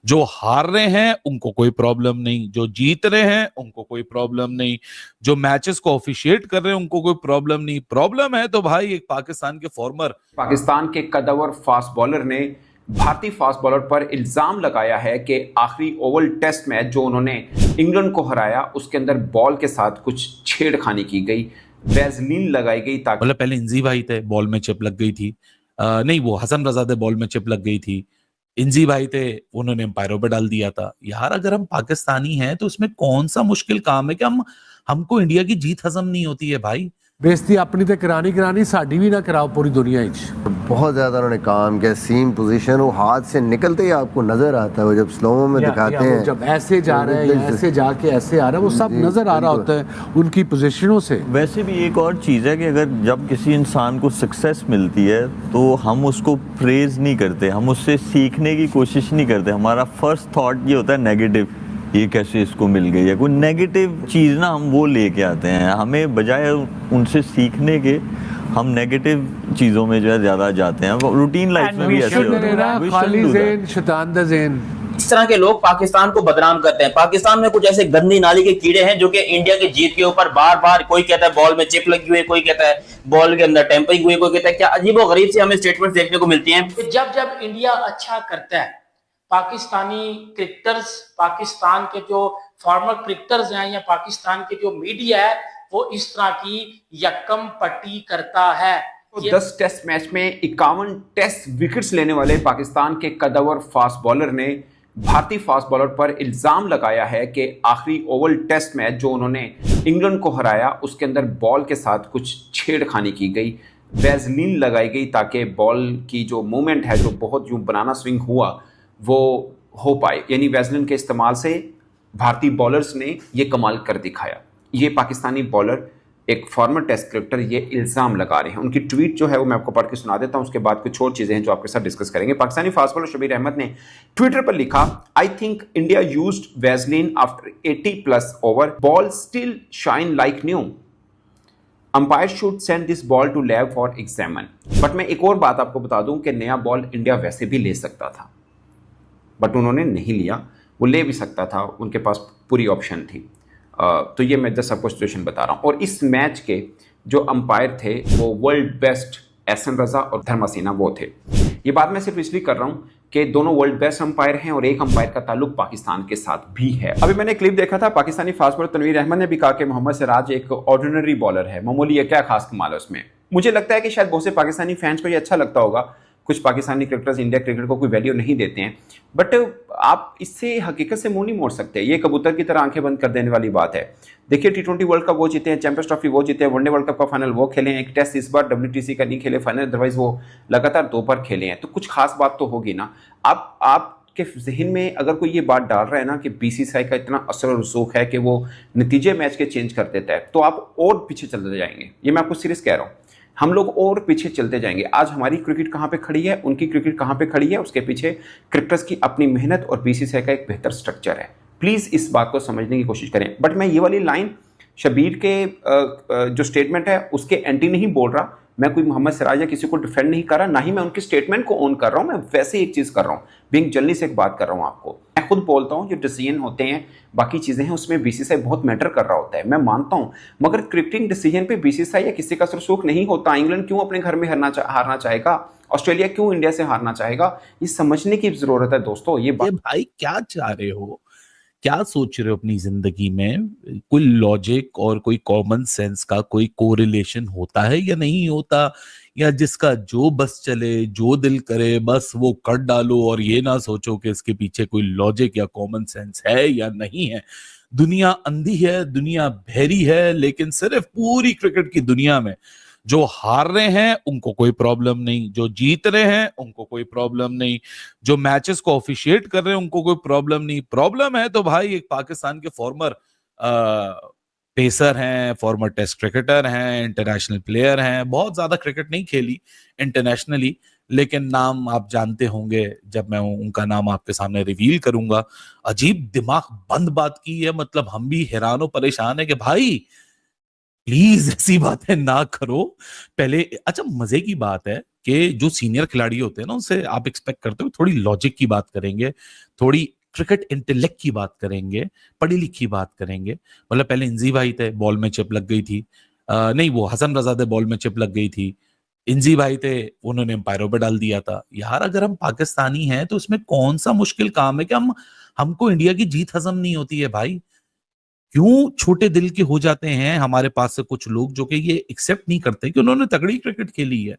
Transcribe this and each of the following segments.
जो हार रहे हैं उनको कोई प्रॉब्लम नहीं, जो जीत रहे हैं उनको कोई प्रॉब्लम नहीं, जो मैचेस को ऑफिशिएट कर रहे हैं उनको कोई प्रॉब्लम नहीं। प्रॉब्लम है तो भाई एक पाकिस्तान के फॉर्मर पाकिस्तान के कदावर फास्ट बॉलर ने भारतीय फास्ट बॉलर पर इल्जाम लगाया है कि आखिरी ओवल टेस्ट मैच जो उन्होंने इंग्लैंड को हराया उसके अंदर बॉल के साथ कुछ छेड़खानी की गई, वैजलीन लगाई गई ताकि मतलब पहले इंजी भाई थे, बॉल में चिप लग गई थी। नहीं, वो हसन रजा थे, बॉल में चिप लग गई थी। इंजी भाई थे, उन्होंने एम्पायरों पे डाल दिया था। यार अगर हम पाकिस्तानी हैं तो उसमें कौन सा मुश्किल काम है कि हमको इंडिया की जीत हजम नहीं होती है भाई। बेइज्जती अपनी तो करानी साड़ी भी ना कराओ पूरी दुनिया ही। बहुत ज्यादा उन्होंने काम किया, सीम पोजीशन वो हाथ से निकलते ही आपको नजर आता है, वो जब स्लोमो में दिखाते हैं जब ऐसे जा रहे हैं, ऐसे जाके ऐसे आ रहा है, वो सब नजर आ रहा होता है उनकी पोजीशनों से। वैसे भी एक और चीज़ है कि अगर जब किसी इंसान को सक्सेस मिलती है तो हम उसको प्रेज नहीं करते, हम उससे सीखने की कोशिश नहीं करते। हमारा फर्स्ट थॉट ये होता है नेगेटिव, ये कैसे इसको मिल गई है, कोई नेगेटिव चीज़ ना हम वो लेके आते हैं। हमें बजाय उनसे सीखने के हम नेगेटिव चीज़ों में जो है ज़्यादा जाते हैं। रूटीन लाइफ में भी ऐसे होता है। खाली ज़हन शैतान दा ज़हन। इस तरह के लोग पाकिस्तान को बदनाम करते हैं। पाकिस्तान में कुछ ऐसे गंदी नाली के कीड़े हैं जो कि इंडिया की जीत के ऊपर बार बार, कोई कहता है बॉल में चिप लगी हुई है, कोई कहता है बॉल के अंदर टेम्परिंग हुई है, कोई कहता है क्या अजीबो गरीब से हमें स्टेटमेंट देखने को मिलती हैं। जब जब इंडिया अच्छा करता है, पाकिस्तानी क्रिकेटर्स, पाकिस्तान के जो फॉर्मर क्रिकेटर्स हैं या पाकिस्तान के जो मीडिया है वो इस तरह की यक्कम पट्टी करता है। 10 टेस्ट मैच में 51 टेस्ट विकेट्स लेने वाले पाकिस्तान के कदावर फास्ट बॉलर ने भारतीय फास्ट बॉलर पर इल्जाम लगाया है कि आखिरी ओवल टेस्ट मैच जो उन्होंने इंग्लैंड को हराया उसके अंदर बॉल के साथ कुछ छेड़खानी की गई, वैजलीन लगाई गई ताकि बॉल की जो मूवमेंट है, जो बहुत यूं बनाना स्विंग हुआ, वो हो पाए। यानी वैजलिन के इस्तेमाल से भारतीय बॉलर्स ने ये कमाल कर दिखाया। ये पाकिस्तानी बॉलर एक फॉर्मर टेस्ट क्रिकेटर ये इल्ज़ाम लगा रहे हैं। उनकी ट्वीट जो है वो मैं आपको पढ़ के सुना देता हूँ, उसके बाद कुछ और चीज़ें हैं जो आपके साथ डिस्कस करेंगे। पाकिस्तानी फास्ट बॉलर शबीर अहमद ने ट्विटर पर लिखा, I think India used vaseline after 80+ over, ball still shine like new, umpire should send this ball to lab for examine. But मैं एक और बात आपको बता दूं कि नया बॉल इंडिया वैसे भी ले सकता था, बट उन्होंने नहीं लिया। वो ले भी सकता था, उनके पास पूरी ऑप्शन थी। तो ये मैं जस्ट आपको सिचुएशन बता रहा हूँ। और इस मैच के जो अंपायर थे वो वर्ल्ड बेस्ट एहसन रजा और धर्मसेना वो थे। ये बात मैं सिर्फ इसलिए कर रहा हूँ कि दोनों वर्ल्ड बेस्ट अंपायर हैं और एक अंपायर का ताल्लुक पाकिस्तान के साथ भी है। अभी मैंने क्लिप देखा था, पाकिस्तानी फास्ट बॉलर तनवीर अहमद ने भी कहा कि मोहम्मद सिराज एक ऑर्डिनरी बॉलर है, मामूली है, क्या खास कमाल है उसमें। मुझे लगता है कि शायद बहुत से पाकिस्तानी फैंस को ये अच्छा लगता होगा। कुछ पाकिस्तानी क्रिकेटर्स इंडिया क्रिकेट को कोई वैल्यू नहीं देते हैं, बट आप इससे हकीकत से मुंह नहीं मोड़ सकते। ये कबूतर की तरह आंखें बंद कर देने वाली बात है। देखिए T20 वर्ल्ड कप वो जीते हैं, चैंपियंस ट्रॉफी वो जीते हैं, वनडे वर्ल्ड कप का फाइनल वो खेले हैं, एक टेस्ट इस बार WTC का नहीं खेले फाइनल, अदरवाइज वो लगातार 2 बार खेले हैं। तो कुछ खास बात तो होगी ना। आपके जहन में अगर कोई ये बात डाल रहा है ना कि BCCI का इतना असर और रसूख है कि वो नतीजे मैच के चेंज कर देता है, तो आप और पीछे चलते जाएंगे। ये मैं आपको सीरियस कह रहा हूँ, हम लोग और पीछे चलते जाएंगे। आज हमारी क्रिकेट कहाँ पे खड़ी है, उनकी क्रिकेट कहाँ पे खड़ी है, उसके पीछे क्रिकेटर्स की अपनी मेहनत और BCCI का एक बेहतर स्ट्रक्चर है। प्लीज़ इस बात को समझने की कोशिश करें। बट मैं ये वाली लाइन शबीर के जो स्टेटमेंट है उसके एंटी नहीं बोल रहा। मैं कोई मोहम्मद सिराज या किसी को डिफेंड नहीं कर रहा, ना ही मैं उनके स्टेटमेंट को ऑन कर रहा हूँ। मैं वैसे एक चीज़ कर रहा हूँ, बीइंग जर्नलिस्ट एक बात कर रहा हूँ आपको। मैं खुद बोलता हूँ जो डिसीजन होते हैं, बाकी चीज़ें हैं, उसमें BCCI बहुत मैटर कर रहा होता है, मैं मानता हूँ। मगर क्रिकेटिंग डिसीजन पे BCCI या किसी का रसूख नहीं होता। इंग्लैंड क्यों अपने घर में हारना चाहेगा, ऑस्ट्रेलिया क्यों इंडिया से हारना चाहेगा, ये समझने की जरूरत है दोस्तों। ये भाई क्या चाह रहे हो, क्या सोच रहे हो अपनी जिंदगी में? कोई लॉजिक और कोई कॉमन सेंस का कोई कोरिलेशन होता है या नहीं होता? या जिसका जो बस चले, जो दिल करे बस वो कर डालो और ये ना सोचो कि इसके पीछे कोई लॉजिक या कॉमन सेंस है या नहीं है। दुनिया अंधी है, दुनिया बहरी है, लेकिन सिर्फ पूरी क्रिकेट की दुनिया में जो हार रहे हैं उनको कोई प्रॉब्लम नहीं, जो जीत रहे हैं उनको कोई प्रॉब्लम नहीं, जो मैचेस को ऑफिशिएट कर रहे हैं उनको कोई प्रॉब्लम नहीं। प्रॉब्लम है तो भाई एक पाकिस्तान के फॉर्मर पेसर हैं, फॉर्मर टेस्ट क्रिकेटर हैं, इंटरनेशनल प्लेयर हैं, बहुत ज्यादा क्रिकेट नहीं खेली इंटरनेशनली, लेकिन नाम आप जानते होंगे जब मैं उनका नाम आपके सामने रिवील करूंगा। अजीब दिमाग बंद बात की है, मतलब हम भी हैरान और परेशान है कि भाई प्लीज ऐसी बातें ना करो पहले। अच्छा, मजे की बात है कि जो सीनियर खिलाड़ी होते हैं ना, उनसे आप एक्सपेक्ट करते हो थोड़ी लॉजिक की बात करेंगे, थोड़ी क्रिकेट इंटेलेक्ट की बात करेंगे, पढ़ी लिखी बात करेंगे। मतलब पहले इंजी भाई थे, बॉल में चिप लग गई थी। नहीं, वो हसन रजा थे, बॉल में चिप लग गई थी। इंजी भाई थे, उन्होंने एम्पायरों पे डाल दिया था। यार अगर हम पाकिस्तानी हैं तो उसमें कौन सा मुश्किल काम है कि हमको इंडिया की जीत हजम नहीं होती है भाई? क्यों छोटे दिल के हो जाते हैं हमारे पास से कुछ लोग जो कि ये एक्सेप्ट नहीं करते कि उन्होंने तगड़ी क्रिकेट खेली है।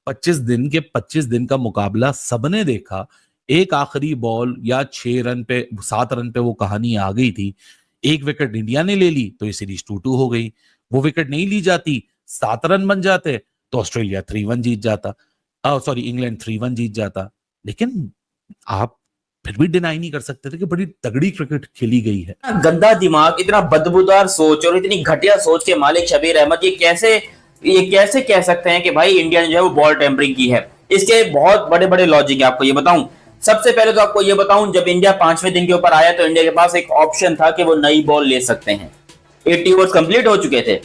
25 दिन का मुकाबला सबने देखा। एक आखिरी बॉल या 6 रन पे, 7 रन पे वो कहानी आ गई थी। एक विकेट इंडिया ने ले ली तो ये सीरीज 2-2 हो गई। वो विकेट नहीं ली जाती, 7 रन बन जाते तो ऑस्ट्रेलिया 3-1 जीत जाता। सॉरी, इंग्लैंड 3-1 जीत जाता। लेकिन आप फिर भी डिनाई नहीं कर सकते थे कि बड़ी तगड़ी क्रिकेट खेली गई है। इतना गंदा दिमाग, इतना बदबूदार सोच और इतनी घटिया सोच के मालिक शबीर अहमद ये कैसे कह सकते हैं कि भाई इंडिया ने जो है वो बॉल टेम्परिंग की है? इसके बहुत बड़े बड़े लॉजिक है, आपको ये बताऊं। सबसे पहले तो आपको ये बताऊं, जब इंडिया 5वें दिन के ऊपर आया तो इंडिया के पास एक ऑप्शन था कि वो नई बॉल ले सकते हैं। 80 ओवर्स कंप्लीट हो चुके थे।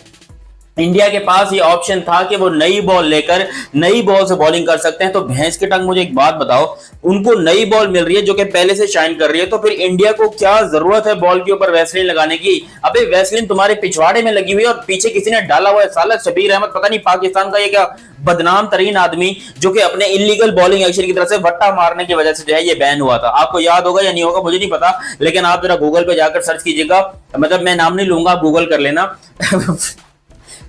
इंडिया के पास ये ऑप्शन था कि वो नई बॉल लेकर नई बॉल से बॉलिंग कर सकते हैं। तो भैंस के टंग, मुझे एक बात बताओ, उनको नई बॉल मिल रही है जो कि पहले से शाइन कर रही है, तो फिर इंडिया को क्या जरूरत है बॉल के ऊपर वैसलीन लगाने की? अबे वैसलीन तुम्हारे पिछवाड़े में लगी हुई है और पीछे किसी ने डाला हुआ है। साला शबीर अहमद पता नहीं पाकिस्तान का ये क्या बदनाम तरीन आदमी, जो कि अपने इलीगल बॉलिंग एक्शन की तरफ से वट्टा मारने की वजह से जो है ये बैन हुआ था। आपको याद होगा या नहीं होगा मुझे नहीं पता, लेकिन आप जरा गूगल पे जाकर सर्च कीजिएगा। मतलब मैं नाम नहीं लूंगा, गूगल कर लेना।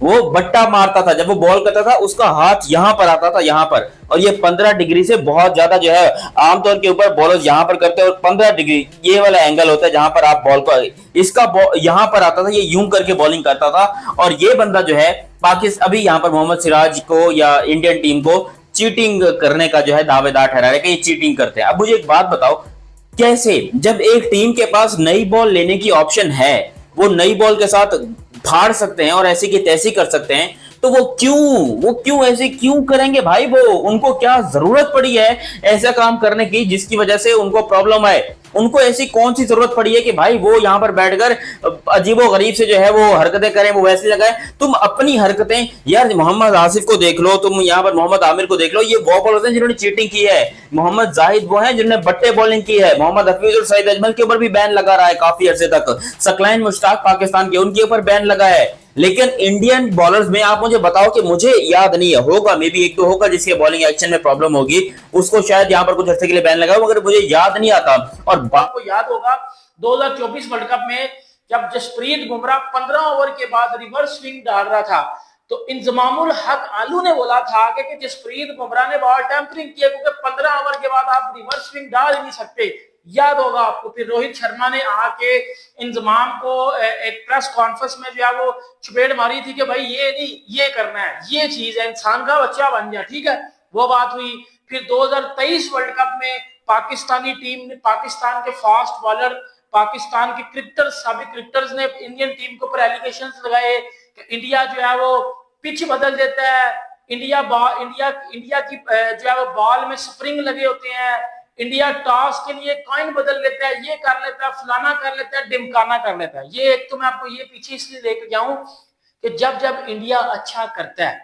वो बट्टा मारता था, जब वो बॉल करता था उसका हाथ यहां पर आता था, यहां पर, और ये 15 डिग्री से बहुत ज्यादा जो है, आमतौर के ऊपर बॉलर यहां पर करते हैं और 15 डिग्री ये वाला एंगल होता है जहां पर आप बॉल को, इसका यहां पर आता था, ये यूं करके बॉलिंग करता था। और ये बंदा जो है पाकिस्तान अभी यहां पर मोहम्मद सिराज को या इंडियन टीम को चीटिंग करने का जो है दावेदार ठहरा है कि ये चीटिंग करते हैं। अब मुझे एक बात बताओ, कैसे जब एक टीम के पास नई बॉल लेने की ऑप्शन है, वो नई बॉल के साथ फाड़ सकते हैं और ऐसी की तैसी कर सकते हैं, तो वो क्यों ऐसे क्यों करेंगे भाई? वो उनको क्या जरूरत पड़ी है ऐसा काम करने की जिसकी वजह से उनको प्रॉब्लम आए? उनको ऐसी कौन सी जरूरत पड़ी है कि भाई वो यहां पर बैठकर अजीबो गरीब से जो है वो हरकतें करें, वो वैसे लगाए? तुम अपनी हरकतें, यार मोहम्मद आसिफ को देख लो, तुम यहां पर मोहम्मद आमिर को देख लो, ये वो बॉलर हैं जिन्होंने चीटिंग की है। मोहम्मद जाहिद वो हैं जिन्होंने बट्टे बॉलिंग की है। मोहम्मद हफीज और सईद अजमल के ऊपर भी बैन लगा रहा है काफी अरसे तक। सकलैन मुश्ताक पाकिस्तान के, उनके ऊपर बैन लगा है। लेकिन इंडियन बॉलर्स में आप मुझे बताओ कि मुझे याद नहीं है, होगा मे बी एक दो होगा जिसके बॉलिंग एक्शन में प्रॉब्लम होगी, उसको शायद यहां पर कुछ अर्से के लिए बैन लगा, मगर मुझे याद नहीं आता। और आपको याद होगा 2024 वर्ल्ड कप में जब जसप्रीत बुमराह 15 ओवर के बाद रिवर्स स्विंग डाल रहा था, तो इंजमामुल हक आलू ने बोला था कि जसप्रीत बुमराह ने बॉल टैंपरिंग किया, क्योंकि 15 ओवर के बाद आप रिवर्स स्विंग डाल ही नहीं सकते। याद होगा आपको। फिर रोहित शर्मा ने आके इंजमाम को एक प्रेस कॉन्फ्रेंस में जो है वो चुपेड़ मारी थी कि भाई ये नहीं, ये करना है, ये चीज है, इंसान का बच्चा बन गया, ठीक है, वो बात हुई। फिर 2023 वर्ल्ड कप में पाकिस्तानी टीम ने, पाकिस्तान के फास्ट बॉलर, पाकिस्तान के क्रिकेटर्स, साबिक क्रिकेटर्स ने इंडियन टीम के ऊपर एलिगेशंस लगाए कि इंडिया जो है वो पिच बदल देता है, इंडिया की जो है वो बॉल में स्प्रिंग लगे होते हैं, इंडिया टॉस के लिए कॉइन बदल लेता है, ये कर लेता है, फलाना कर लेता है, डिमकाना कर लेता है। ये एक तो मैं आपको ये पीछे इसलिए लेकर गया हूं कि जब इंडिया अच्छा करता है,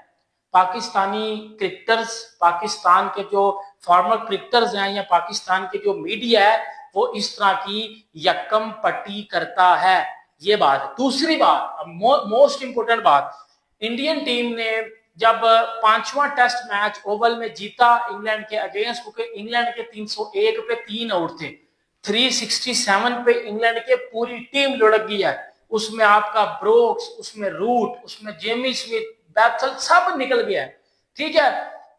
पाकिस्तानी क्रिकेटर्स, पाकिस्तान के जो फॉर्मर क्रिकेटर्स हैं या पाकिस्तान के जो मीडिया है, वो इस तरह की यक्कम पट्टी करता है। ये बात है। दूसरी बात, मोस्ट इंपोर्टेंट बात, इंडियन टीम ने जब 5वां टेस्ट मैच ओवल में जीता इंग्लैंड के अगेंस्ट, क्योंकि इंग्लैंड के 301 पे 3 आउट थे, 367 पे इंग्लैंड के पूरी टीम लुढ़क गई है। उसमें आपका ब्रोक्स, उसमें रूट, उसमें जेमी स्मिथ, बैथल सब निकल गया है, ठीक है।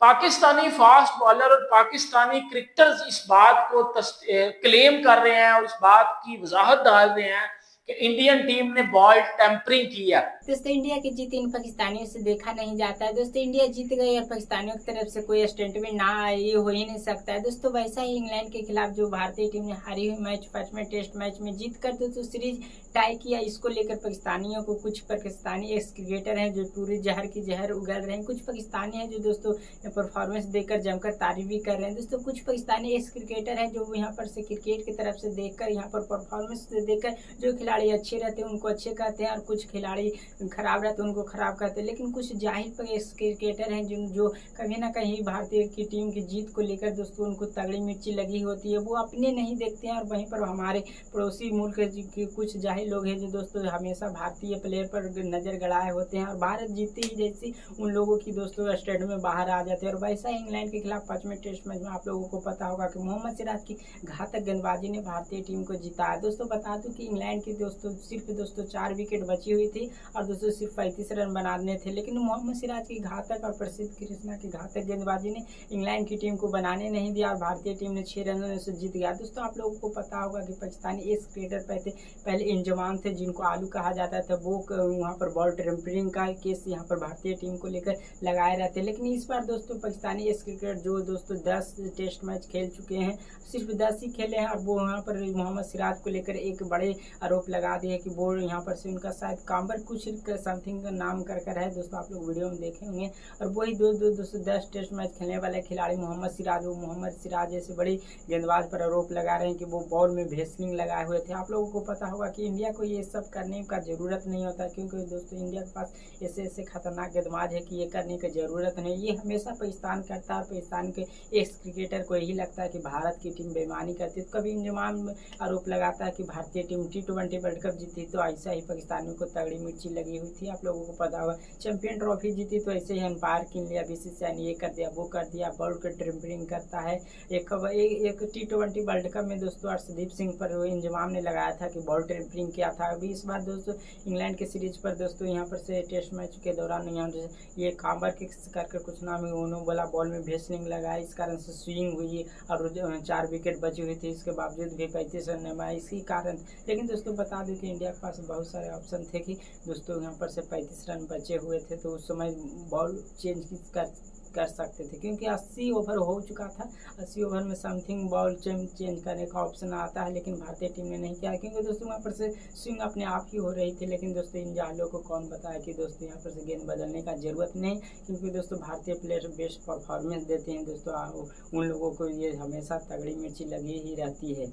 पाकिस्तानी फास्ट बॉलर और पाकिस्तानी क्रिकेटर्स इस बात को क्लेम कर रहे हैं और इस बात की वजाहत डाल रहे हैं कि इंडियन टीम ने बॉल टेम्परिंग किया। दोस्तों इंडिया की जीत इन पाकिस्तानियों से देखा नहीं जाता है। दोस्तों इंडिया जीत गई और पाकिस्तानियों की तरफ से कोई स्टेटमेंट ना आए, ये हो ही नहीं सकता है। दोस्तों वैसा ही इंग्लैंड के खिलाफ जो भारतीय टीम ने हारी हुई मैच, फर्स्ट में टेस्ट मैच में जीत कर दोस्तों सीरीज टाई किया, इसको लेकर पाकिस्तानियों को कुछ पाकिस्तानी एक्स क्रिकेटर हैं जो पूरी जहर की जहर उगल रहे हैं, कुछ पाकिस्तानी हैं जो दोस्तों परफॉर्मेंस देकर जमकर तारीफ भी कर रहे हैं। दोस्तों कुछ पाकिस्तानी एक्स क्रिकेटर हैं जो यहाँ पर से क्रिकेट की तरफ से देखकर, यहाँ पर परफॉर्मेंस देकर जो खिलाड़ी खिलाड़ी अच्छे रहते हैं उनको अच्छे कहते हैं और कुछ खिलाड़ी खराब रहते हैं उनको खराब कहते हैं। लेकिन कुछ जाहिर क्रिकेटर हैं जो कहीं ना कहीं भारतीय की टीम की जीत को लेकर दोस्तों उनको तगड़ी मिर्ची लगी होती है, वो अपने नहीं देखते हैं। और वहीं पर हमारे पड़ोसी मुल्क के कुछ जाहिर लोग हैं जो दोस्तों हमेशा भारतीय प्लेयर पर नज़र गड़ाए होते हैं और भारत जीतते ही जैसे उन लोगों की दोस्तों स्टेडियम में बाहर आ जाते हैं। और वैसा ही इंग्लैंड के खिलाफ 5वें टेस्ट मैच में आप लोगों को पता होगा कि मोहम्मद सिराज की घातक गेंदबाजी ने भारतीय टीम को जिताया। दोस्तों बता दूं कि इंग्लैंड की दोस्तों सिर्फ 4 विकेट बची हुई थी और दोस्तों सिर्फ 35 रन बनाने थे, लेकिन मोहम्मद सिराज की घातक और प्रसिद्ध कृष्णा की घातक गेंदबाजी ने इंग्लैंड की टीम को बनाने नहीं दिया और भारतीय टीम ने 6 रनों से जीत गया। दोस्तों आप लोगों को पता होगा कि पाकिस्तानी एस क्रिकेटर पहले इंजमाम थे जिनको आलू कहा जाता था, वो वहाँ पर बॉल टेम्परिंग का केस यहाँ पर भारतीय टीम को लेकर लगाए रहते। लेकिन इस बार दोस्तों पाकिस्तानी एस क्रिकेटर जो दोस्तों 10 टेस्ट मैच खेल चुके हैं, सिर्फ 10 ही खेले हैं और वो यहाँ पर मोहम्मद सिराज को लेकर एक बड़े आरोप लगा दिए कि वो यहाँ पर से उनका शायद काम्बर कुछ समथिंग का नाम कर है। दोस्तों आप लोग वीडियो में देखे होंगे। और वही 10 टेस्ट मैच खेलने वाले खिलाड़ी मोहम्मद सिराज जैसे बड़े गेंदबाज पर आरोप लगा रहे हैं कि वो बॉल में भेसलिंग लगाए हुए थे। आप लोगों को पता होगा कि इंडिया को ये सब करने का ज़रूरत नहीं होता, क्योंकि दोस्तों इंडिया के पास ऐसे खतरनाक गेंदबाज है कि ये करने की ज़रूरत नहीं। ये हमेशा पाकिस्तान करता है और पाकिस्तान के एक्स क्रिकेटर को यही लगता है कि भारत की टीम बेईमानी करती है। कभी इंजमाम आरोप लगाता है कि भारतीय टीम T20 वर्ल्ड कप जीती तो ऐसा ही पाकिस्तानियों को तगड़ी मिर्ची लगी हुई थी। आप लोगों को पता होगा चैंपियन ट्रॉफी जीती तो ऐसे ही अंपायर किन लिया, BCCI ने ये कर दिया वो कर दिया, बॉल को टेम्परिंग करता है। एक T20 वर्ल्ड कप में दोस्तों अर्शदीप सिंह पर इंजमाम ने लगाया था कि बॉल टेम्परिंग किया था। अभी इस बार दोस्तों इंग्लैंड के सीरीज पर दोस्तों यहाँ पर से टेस्ट मैच के दौरान यहाँ ये काम्बर के करके कुछ नाम है, उन्होंने बोला बॉल में भेसलिंग लगाई, इस कारण से स्विंग हुई और 4 विकेट बची हुई थी। इसके बावजूद भी 35 रन में इसी कारण। लेकिन दोस्तों बता दें कि इंडिया के पास बहुत सारे ऑप्शन थे कि दोस्तों यहाँ पर से 35 रन बचे हुए थे तो उस समय बॉल चेंज कर सकते थे, क्योंकि 80 ओवर हो चुका था। 80 ओवर में समथिंग बॉल चेंज करने का ऑप्शन आता है, लेकिन भारतीय टीम ने नहीं किया, क्योंकि दोस्तों वहाँ पर से स्विंग अपने आप ही हो रही थी। लेकिन दोस्तों इन जालों को कौन बताया कि दोस्तों यहाँ पर से गेंद बदलने का ज़रूरत नहीं, क्योंकि दोस्तों भारतीय प्लेयर बेस्ट परफॉर्मेंस देते हैं। दोस्तों उन लोगों को ये हमेशा तगड़ी मिर्ची लगी ही रहती है।